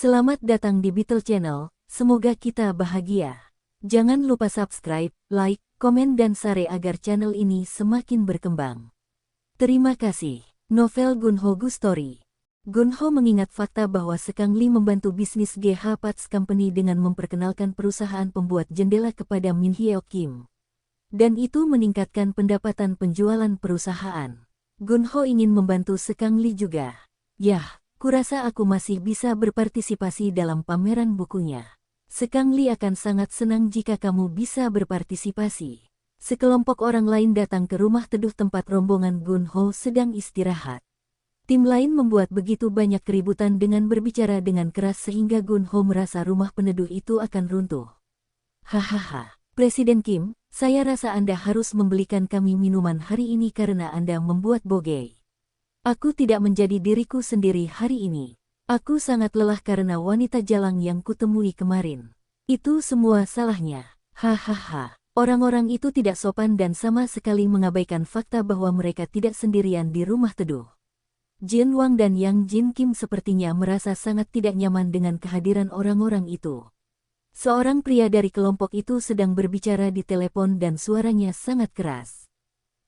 Selamat datang di Beetle Channel, semoga kita bahagia. Jangan lupa subscribe, like, komen dan share agar channel ini semakin berkembang. Terima kasih. Novel Gunho Gu Story. Gunho mengingat fakta bahwa Sekang Lee membantu bisnis GH Parts Company dengan memperkenalkan perusahaan pembuat jendela kepada Min Hyo Kim. Dan itu meningkatkan pendapatan penjualan perusahaan. Gunho ingin membantu Sekang Lee juga. Yah. Kurasa aku masih bisa berpartisipasi dalam pameran bukunya. Sekang Lee akan sangat senang jika kamu bisa berpartisipasi. Sekelompok orang lain datang ke rumah teduh tempat rombongan Gunho sedang istirahat. Tim lain membuat begitu banyak keributan dengan berbicara dengan keras sehingga Gunho merasa rumah peneduh itu akan runtuh. Hahaha, Presiden Kim, saya rasa Anda harus membelikan kami minuman hari ini karena Anda membuat bogey. Aku tidak menjadi diriku sendiri hari ini. Aku sangat lelah karena wanita jalang yang kutemui kemarin. Itu semua salahnya. Hahaha. Orang-orang itu tidak sopan dan sama sekali mengabaikan fakta bahwa mereka tidak sendirian di rumah teduh. Jin Wang dan Yang Jin Kim sepertinya merasa sangat tidak nyaman dengan kehadiran orang-orang itu. Seorang pria dari kelompok itu sedang berbicara di telepon dan suaranya sangat keras.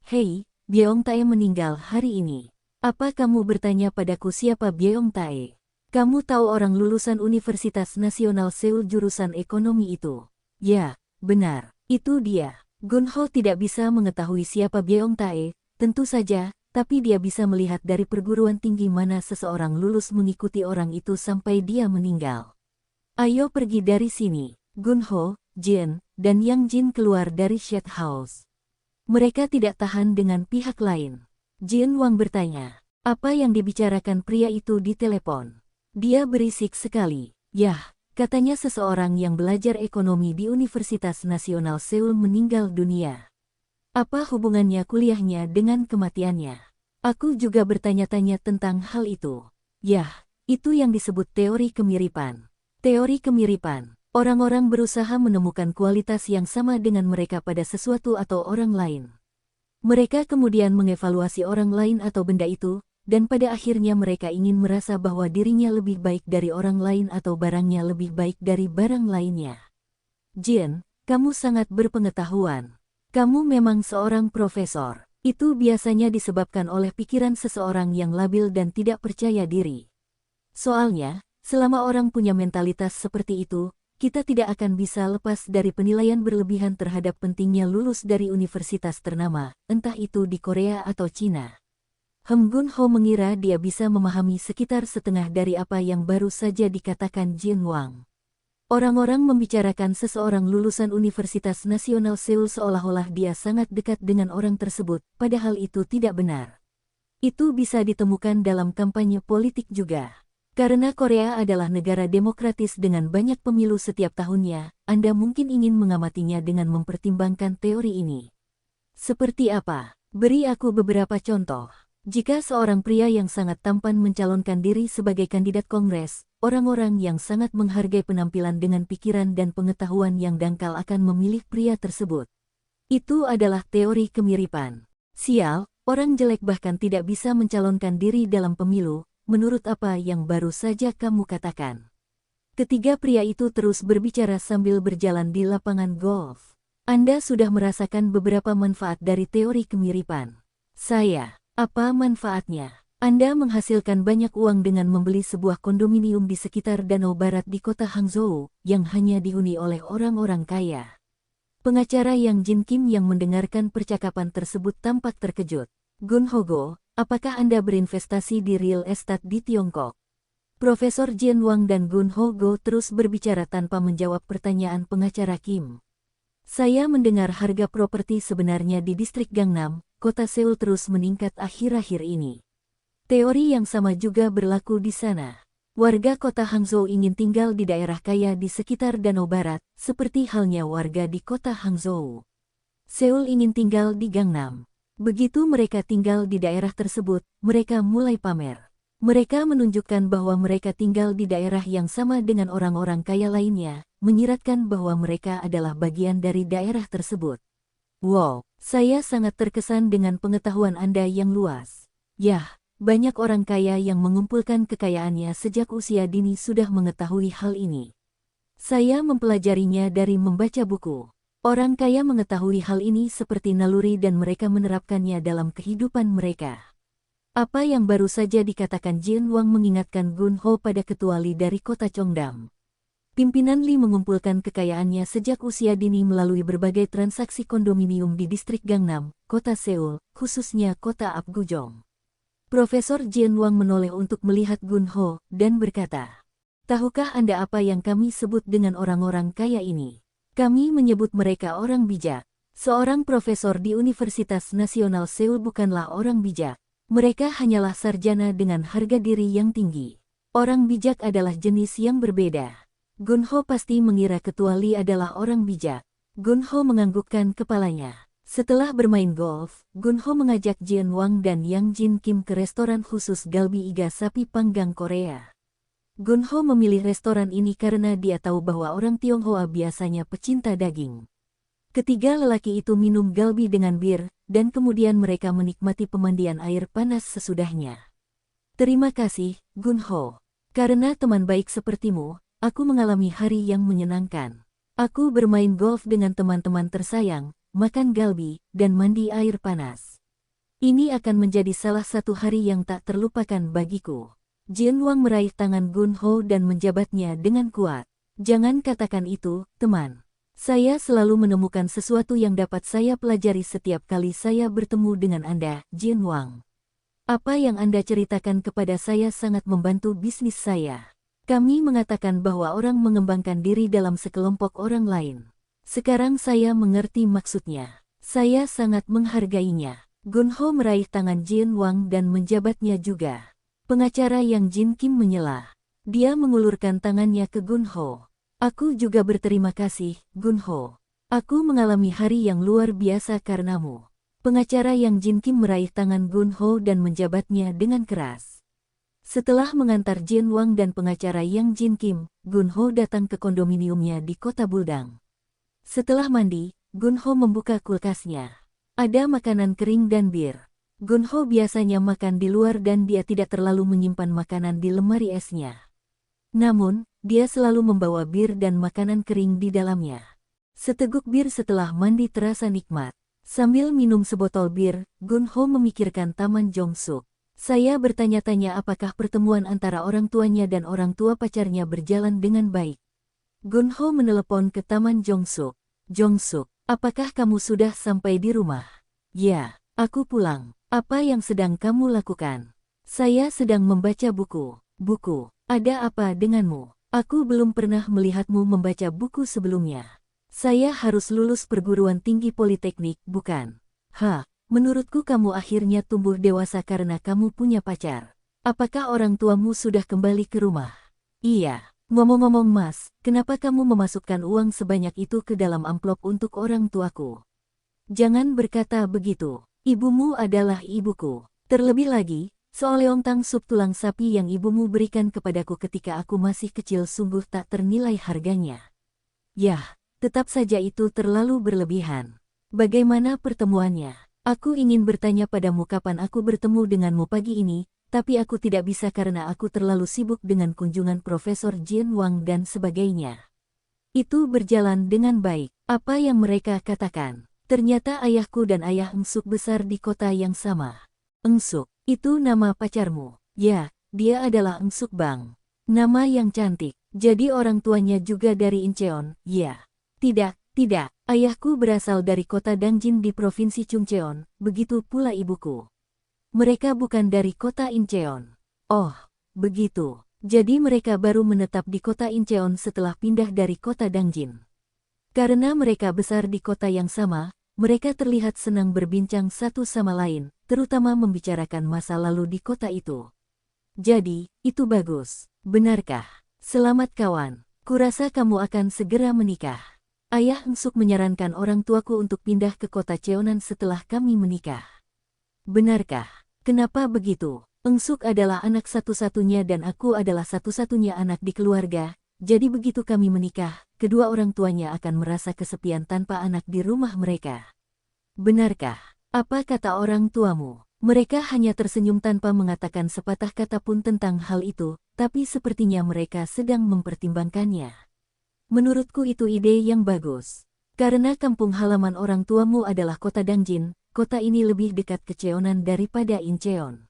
Hei, Byeong Tae meninggal hari ini. Apa kamu bertanya padaku siapa Byeong Tae? Kamu tahu orang lulusan Universitas Nasional Seoul jurusan ekonomi itu? Ya, benar, itu dia. Gunho tidak bisa mengetahui siapa Byeong Tae, tentu saja, tapi dia bisa melihat dari perguruan tinggi mana seseorang lulus mengikuti orang itu sampai dia meninggal. Ayo pergi dari sini. Gunho, Jin, dan Yang Jin keluar dari Shade House. Mereka tidak tahan dengan pihak lain. Jin Wang bertanya, apa yang dibicarakan pria itu di telepon? Dia berisik sekali. Yah, katanya seseorang yang belajar ekonomi di Universitas Nasional Seoul meninggal dunia. Apa hubungannya kuliahnya dengan kematiannya? Aku juga bertanya-tanya tentang hal itu. Yah, itu yang disebut teori kemiripan. Teori kemiripan. Orang-orang berusaha menemukan kualitas yang sama dengan mereka pada sesuatu atau orang lain. Mereka kemudian mengevaluasi orang lain atau benda itu, dan pada akhirnya mereka ingin merasa bahwa dirinya lebih baik dari orang lain atau barangnya lebih baik dari barang lainnya. Jin, kamu sangat berpengetahuan. Kamu memang seorang profesor. Itu biasanya disebabkan oleh pikiran seseorang yang labil dan tidak percaya diri. Soalnya, selama orang punya mentalitas seperti itu, kita tidak akan bisa lepas dari penilaian berlebihan terhadap pentingnya lulus dari universitas ternama, entah itu di Korea atau Cina. Gunho mengira dia bisa memahami sekitar setengah dari apa yang baru saja dikatakan Jin Wang. Orang-orang membicarakan seseorang lulusan Universitas Nasional Seoul seolah-olah dia sangat dekat dengan orang tersebut, padahal itu tidak benar. Itu bisa ditemukan dalam kampanye politik juga. Karena Korea adalah negara demokratis dengan banyak pemilu setiap tahunnya, Anda mungkin ingin mengamatinya dengan mempertimbangkan teori ini. Seperti apa? Beri aku beberapa contoh. Jika seorang pria yang sangat tampan mencalonkan diri sebagai kandidat kongres, orang-orang yang sangat menghargai penampilan dengan pikiran dan pengetahuan yang dangkal akan memilih pria tersebut. Itu adalah teori kemiripan. Sial, orang jelek bahkan tidak bisa mencalonkan diri dalam pemilu. Menurut apa yang baru saja kamu katakan. Ketiga pria itu terus berbicara sambil berjalan di lapangan golf. Anda sudah merasakan beberapa manfaat dari teori kemiripan. Saya, apa manfaatnya? Anda menghasilkan banyak uang dengan membeli sebuah kondominium di sekitar Danau Barat di kota Hangzhou, yang hanya dihuni oleh orang-orang kaya. Pengacara Yang Jin Kim yang mendengarkan percakapan tersebut tampak terkejut. Gunho Go, apakah Anda berinvestasi di real estate di Tiongkok? Profesor Jin Wang dan Gunho Go terus berbicara tanpa menjawab pertanyaan pengacara Kim. Saya mendengar harga properti sebenarnya di distrik Gangnam, kota Seoul terus meningkat akhir-akhir ini. Teori yang sama juga berlaku di sana. Warga kota Hangzhou ingin tinggal di daerah kaya di sekitar Danau Barat, seperti halnya warga di kota Hangzhou. Seoul ingin tinggal di Gangnam. Begitu mereka tinggal di daerah tersebut, mereka mulai pamer. Mereka menunjukkan bahwa mereka tinggal di daerah yang sama dengan orang-orang kaya lainnya, menyiratkan bahwa mereka adalah bagian dari daerah tersebut. Wow, saya sangat terkesan dengan pengetahuan Anda yang luas. Yah, banyak orang kaya yang mengumpulkan kekayaannya sejak usia dini sudah mengetahui hal ini. Saya mempelajarinya dari membaca buku. Orang kaya mengetahui hal ini seperti naluri dan mereka menerapkannya dalam kehidupan mereka. Apa yang baru saja dikatakan Jin Wang mengingatkan Gun Ho pada ketua Li dari kota Cheongdam. Pimpinan Li mengumpulkan kekayaannya sejak usia dini melalui berbagai transaksi kondominium di distrik Gangnam, kota Seoul, khususnya kota Apgujeong. Profesor Jin Wang menoleh untuk melihat Gun Ho dan berkata, "Tahukah Anda apa yang kami sebut dengan orang-orang kaya ini? Kami menyebut mereka orang bijak." Seorang profesor di Universitas Nasional Seoul bukanlah orang bijak. Mereka hanyalah sarjana dengan harga diri yang tinggi. Orang bijak adalah jenis yang berbeda. Gun Ho pasti mengira ketua Li adalah orang bijak. Gun Ho menganggukkan kepalanya. Setelah bermain golf, Gun Ho mengajak Jin Wang dan Yang Jin Kim ke restoran khusus galbi iga sapi panggang Korea. Gun Ho memilih restoran ini karena dia tahu bahwa orang Tionghoa biasanya pecinta daging. Ketiga lelaki itu minum galbi dengan bir, dan kemudian mereka menikmati pemandian air panas sesudahnya. "Terima kasih, Gun Ho. Karena teman baik sepertimu, aku mengalami hari yang menyenangkan. Aku bermain golf dengan teman-teman tersayang, makan galbi, dan mandi air panas. Ini akan menjadi salah satu hari yang tak terlupakan bagiku." Jin Wang meraih tangan Gun Ho dan menjabatnya dengan kuat. "Jangan katakan itu, teman. Saya selalu menemukan sesuatu yang dapat saya pelajari setiap kali saya bertemu dengan Anda, Jin Wang. Apa yang Anda ceritakan kepada saya sangat membantu bisnis saya. Kami mengatakan bahwa orang mengembangkan diri dalam sekelompok orang lain. Sekarang saya mengerti maksudnya. Saya sangat menghargainya." Gun Ho meraih tangan Jin Wang dan menjabatnya juga. Pengacara Yang Jin Kim menyela. Dia mengulurkan tangannya ke Gun Ho. "Aku juga berterima kasih, Gun Ho. Aku mengalami hari yang luar biasa karenamu." Pengacara Yang Jin Kim meraih tangan Gun Ho dan menjabatnya dengan keras. Setelah mengantar Jin Wang dan pengacara Yang Jin Kim, Gun Ho datang ke kondominiumnya di kota Buldang. Setelah mandi, Gun Ho membuka kulkasnya. Ada makanan kering dan bir. Gun Ho biasanya makan di luar dan dia tidak terlalu menyimpan makanan di lemari esnya. Namun, dia selalu membawa bir dan makanan kering di dalamnya. Seteguk bir setelah mandi terasa nikmat. Sambil minum sebotol bir, Gun Ho memikirkan Taman Jongsuk. Saya bertanya-tanya apakah pertemuan antara orang tuanya dan orang tua pacarnya berjalan dengan baik. Gun Ho menelepon ke Taman Jongsuk. "Jongsuk, apakah kamu sudah sampai di rumah?" "Ya, aku pulang. Apa yang sedang kamu lakukan?" "Saya sedang membaca buku." "Buku? Ada apa denganmu? Aku belum pernah melihatmu membaca buku sebelumnya." "Saya harus lulus perguruan tinggi politeknik, bukan?" Menurutku kamu akhirnya tumbuh dewasa karena kamu punya pacar. Apakah orang tuamu sudah kembali ke rumah?" "Iya." "Ngomong-ngomong Mas, kenapa kamu memasukkan uang sebanyak itu ke dalam amplop untuk orang tuaku?" "Jangan berkata begitu. Ibumu adalah ibuku. Terlebih lagi, seoleontang sup tulang sapi yang ibumu berikan kepadaku ketika aku masih kecil sungguh tak ternilai harganya." "Yah, tetap saja itu terlalu berlebihan. Bagaimana pertemuannya?" "Aku ingin bertanya padamu kapan aku bertemu denganmu pagi ini, tapi aku tidak bisa karena aku terlalu sibuk dengan kunjungan Profesor Jin Wang dan sebagainya." "Itu berjalan dengan baik. Apa yang mereka katakan?" "Ternyata ayahku dan ayah Engsuk besar di kota yang sama." "Engsuk, itu nama pacarmu?" "Ya, dia adalah Engsuk Bang." "Nama yang cantik. Jadi orang tuanya juga dari Incheon?" "Ya." "Tidak, tidak. Ayahku berasal dari kota Dangjin di provinsi Chungcheon, begitu pula ibuku. Mereka bukan dari kota Incheon." "Oh, begitu. Jadi mereka baru menetap di kota Incheon setelah pindah dari kota Dangjin." Karena mereka besar di kota yang sama, mereka terlihat senang berbincang satu sama lain, terutama membicarakan masa lalu di kota itu. "Jadi, itu bagus. Benarkah? Selamat kawan. Kurasa kamu akan segera menikah." "Ayah Engsuk menyarankan orang tuaku untuk pindah ke kota Cheonan setelah kami menikah." "Benarkah? Kenapa begitu?" "Engsuk adalah anak satu-satunya dan aku adalah satu-satunya anak di keluarga. Jadi begitu kami menikah, kedua orang tuanya akan merasa kesepian tanpa anak di rumah mereka." "Benarkah? Apa kata orang tuamu?" Mereka hanya tersenyum tanpa mengatakan sepatah kata pun tentang hal itu, tapi sepertinya mereka sedang mempertimbangkannya. Menurutku itu ide yang bagus. Karena kampung halaman orang tuamu adalah kota Dangjin, kota ini lebih dekat ke Cheonan daripada Incheon.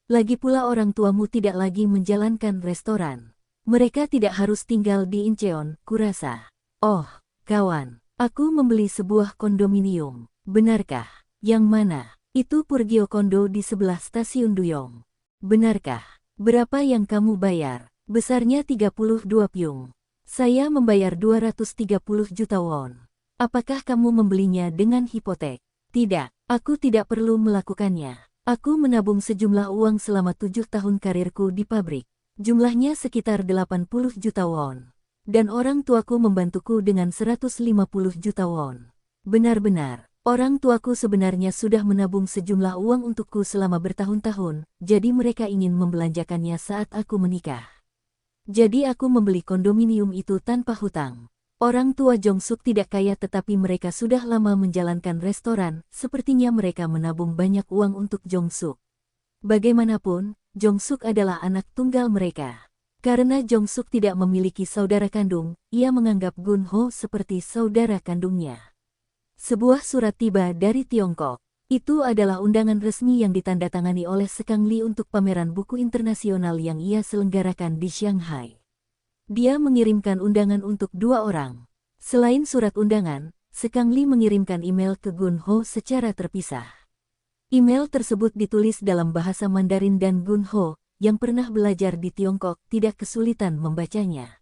Lagi pula orang tuamu tidak lagi menjalankan restoran. Mereka tidak harus tinggal di Incheon, kurasa. Oh, kawan, aku membeli sebuah kondominium. Benarkah? Yang mana? Itu Purgio Kondo di sebelah stasiun Duyong. Benarkah? Berapa yang kamu bayar? Besarnya 32 pyong. Saya membayar 230 juta won. Apakah kamu membelinya dengan hipotek? Tidak, aku tidak perlu melakukannya. Aku menabung sejumlah uang selama 7 tahun karirku di pabrik. Jumlahnya sekitar 80 juta won. Dan orang tuaku membantuku dengan 150 juta won. Benar-benar. Orang tuaku sebenarnya sudah menabung sejumlah uang untukku selama bertahun-tahun, jadi mereka ingin membelanjakannya saat aku menikah. Jadi aku membeli kondominium itu tanpa hutang. Orang tua Jongsuk tidak kaya tetapi mereka sudah lama menjalankan restoran, sepertinya mereka menabung banyak uang untuk Jongsuk. Bagaimanapun, Jongsuk adalah anak tunggal mereka. Karena Jongsuk tidak memiliki saudara kandung, ia menganggap Gunho seperti saudara kandungnya. Sebuah surat tiba dari Tiongkok. Itu adalah undangan resmi yang ditandatangani oleh Sekang Li untuk pameran buku internasional yang ia selenggarakan di Shanghai. Dia mengirimkan undangan untuk 2 orang. Selain surat undangan, Sekang Li mengirimkan email ke Gunho secara terpisah. Email tersebut ditulis dalam bahasa Mandarin dan Gunho, yang pernah belajar di Tiongkok, tidak kesulitan membacanya.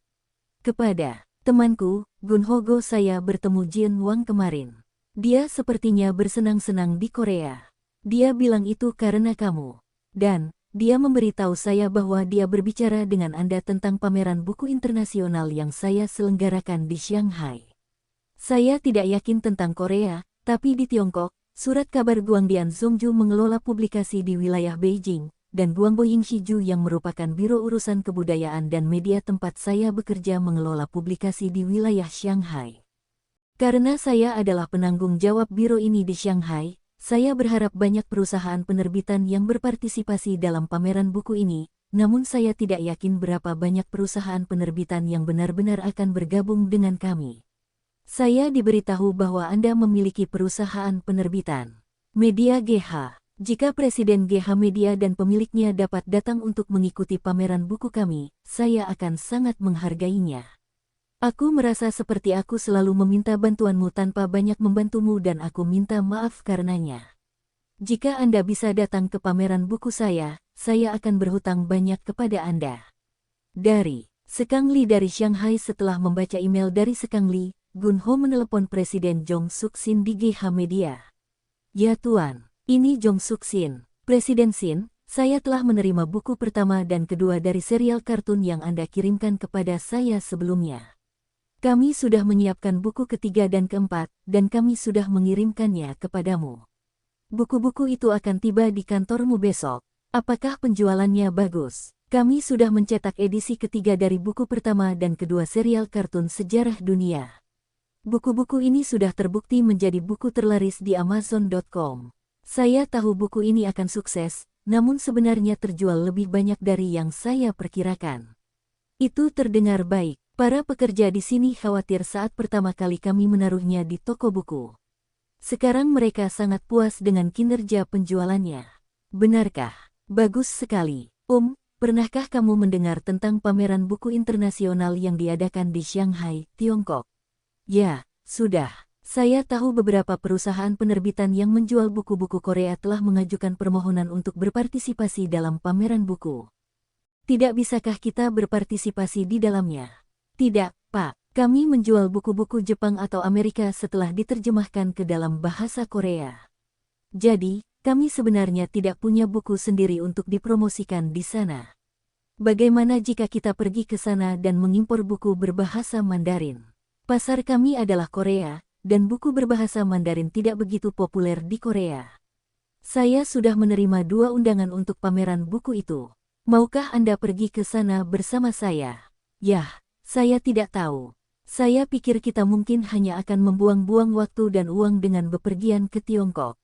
Kepada temanku, Gunho Go, saya bertemu Jin Wang kemarin. Dia sepertinya bersenang-senang di Korea. Dia bilang itu karena kamu. Dan, dia memberitahu saya bahwa dia berbicara dengan Anda tentang pameran buku internasional yang saya selenggarakan di Shanghai. Saya tidak yakin tentang Korea, tapi di Tiongkok, surat kabar Guangdian Zhongju mengelola publikasi di wilayah Beijing, dan Guangbo Yingxiju yang merupakan Biro Urusan Kebudayaan dan Media tempat saya bekerja mengelola publikasi di wilayah Shanghai. Karena saya adalah penanggung jawab biro ini di Shanghai, saya berharap banyak perusahaan penerbitan yang berpartisipasi dalam pameran buku ini, namun saya tidak yakin berapa banyak perusahaan penerbitan yang benar-benar akan bergabung dengan kami. Saya diberitahu bahwa Anda memiliki perusahaan penerbitan Media GH. Jika Presiden GH Media dan pemiliknya dapat datang untuk mengikuti pameran buku kami, saya akan sangat menghargainya. Aku merasa seperti aku selalu meminta bantuanmu tanpa banyak membantumu dan aku minta maaf karenanya. Jika Anda bisa datang ke pameran buku saya akan berhutang banyak kepada Anda. Dari Sekang Li dari Shanghai. Setelah membaca email dari Sekang Li, Gunho menelepon Presiden Jong Suk Sin di GH Media. Ya Tuan, ini Jong Suk Sin. Presiden Sin, saya telah menerima buku pertama dan kedua dari serial kartun yang Anda kirimkan kepada saya sebelumnya. Kami sudah menyiapkan buku ketiga dan keempat, dan kami sudah mengirimkannya kepadamu. Buku-buku itu akan tiba di kantormu besok. Apakah penjualannya bagus? Kami sudah mencetak edisi ketiga dari buku pertama dan kedua serial kartun sejarah dunia. Buku-buku ini sudah terbukti menjadi buku terlaris di Amazon.com. Saya tahu buku ini akan sukses, namun sebenarnya terjual lebih banyak dari yang saya perkirakan. Itu terdengar baik. Para pekerja di sini khawatir saat pertama kali kami menaruhnya di toko buku. Sekarang mereka sangat puas dengan kinerja penjualannya. Benarkah? Bagus sekali. Pernahkah kamu mendengar tentang pameran buku internasional yang diadakan di Shanghai, Tiongkok? Ya, sudah. Saya tahu beberapa perusahaan penerbitan yang menjual buku-buku Korea telah mengajukan permohonan untuk berpartisipasi dalam pameran buku. Tidak bisakah kita berpartisipasi di dalamnya? Tidak, Pak. Kami menjual buku-buku Jepang atau Amerika setelah diterjemahkan ke dalam bahasa Korea. Jadi, kami sebenarnya tidak punya buku sendiri untuk dipromosikan di sana. Bagaimana jika kita pergi ke sana dan mengimpor buku berbahasa Mandarin? Pasar kami adalah Korea, dan buku berbahasa Mandarin tidak begitu populer di Korea. Saya sudah menerima 2 undangan untuk pameran buku itu. Maukah Anda pergi ke sana bersama saya? Yah. Saya tidak tahu. Saya pikir kita mungkin hanya akan membuang-buang waktu dan uang dengan bepergian ke Tiongkok.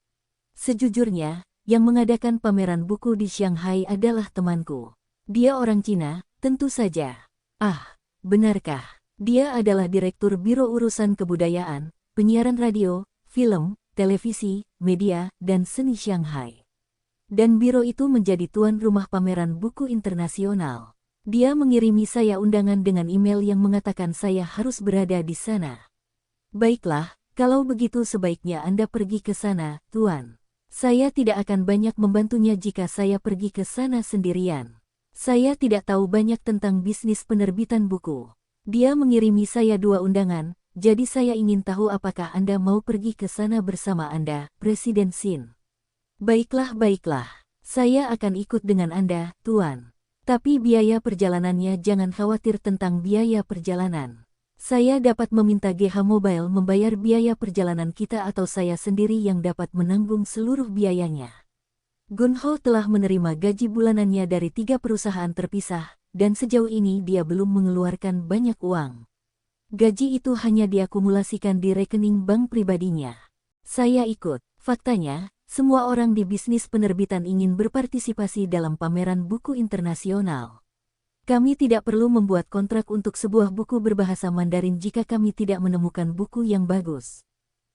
Sejujurnya, yang mengadakan pameran buku di Shanghai adalah temanku. Dia orang Cina, tentu saja. Ah, benarkah? Dia adalah Direktur Biro Urusan Kebudayaan, Penyiaran Radio, Film, Televisi, Media, dan Seni Shanghai. Dan biro itu menjadi tuan rumah pameran buku internasional. Dia mengirimi saya undangan dengan email yang mengatakan saya harus berada di sana. Baiklah, kalau begitu sebaiknya Anda pergi ke sana, Tuan. Saya tidak akan banyak membantunya jika saya pergi ke sana sendirian. Saya tidak tahu banyak tentang bisnis penerbitan buku. Dia mengirimi saya 2 undangan, jadi saya ingin tahu apakah Anda mau pergi ke sana bersama Anda, Presiden Xin. Baiklah, saya akan ikut dengan Anda, Tuan. Tapi biaya perjalanannya jangan khawatir tentang biaya perjalanan. Saya dapat meminta GH Mobile membayar biaya perjalanan kita atau saya sendiri yang dapat menanggung seluruh biayanya. Gunho telah menerima gaji bulanannya dari 3 perusahaan terpisah, dan sejauh ini dia belum mengeluarkan banyak uang. Gaji itu hanya diakumulasikan di rekening bank pribadinya. Saya ikut. Faktanya, semua orang di bisnis penerbitan ingin berpartisipasi dalam pameran buku internasional. Kami tidak perlu membuat kontrak untuk sebuah buku berbahasa Mandarin jika kami tidak menemukan buku yang bagus.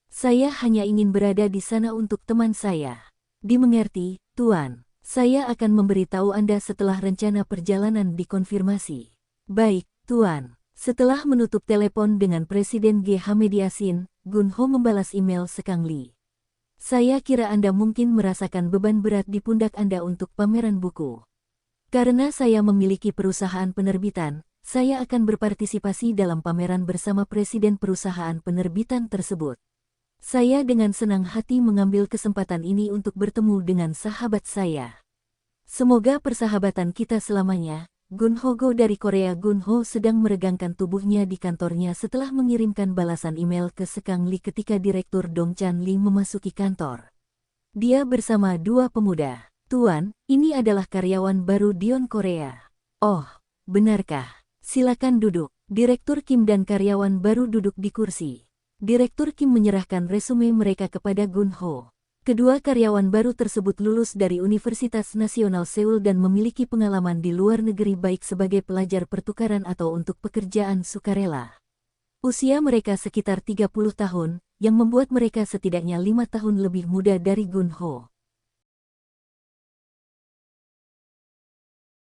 Saya hanya ingin berada di sana untuk teman saya. Dimengerti, Tuan. Saya akan memberitahu Anda setelah rencana perjalanan dikonfirmasi. Baik, Tuan. Setelah menutup telepon dengan Presiden GH Mediasin, Gunho membalas email Sekang Li. Saya kira Anda mungkin merasakan beban berat di pundak Anda untuk pameran buku. Karena saya memiliki perusahaan penerbitan, saya akan berpartisipasi dalam pameran bersama presiden perusahaan penerbitan tersebut. Saya dengan senang hati mengambil kesempatan ini untuk bertemu dengan sahabat saya. Semoga persahabatan kita selamanya. Gunho Go dari Korea. Gunho sedang meregangkan tubuhnya di kantornya setelah mengirimkan balasan email ke Sekang Li ketika Direktur Dong Chan Li memasuki kantor. Dia bersama 2 pemuda. Tuan, ini adalah karyawan baru Dion Korea. Oh, benarkah? Silakan duduk. Direktur Kim dan karyawan baru duduk di kursi. Direktur Kim menyerahkan resume mereka kepada Gunho. Kedua karyawan baru tersebut lulus dari Universitas Nasional Seoul dan memiliki pengalaman di luar negeri baik sebagai pelajar pertukaran atau untuk pekerjaan sukarela. Usia mereka sekitar 30 tahun, yang membuat mereka setidaknya 5 tahun lebih muda dari Gunho.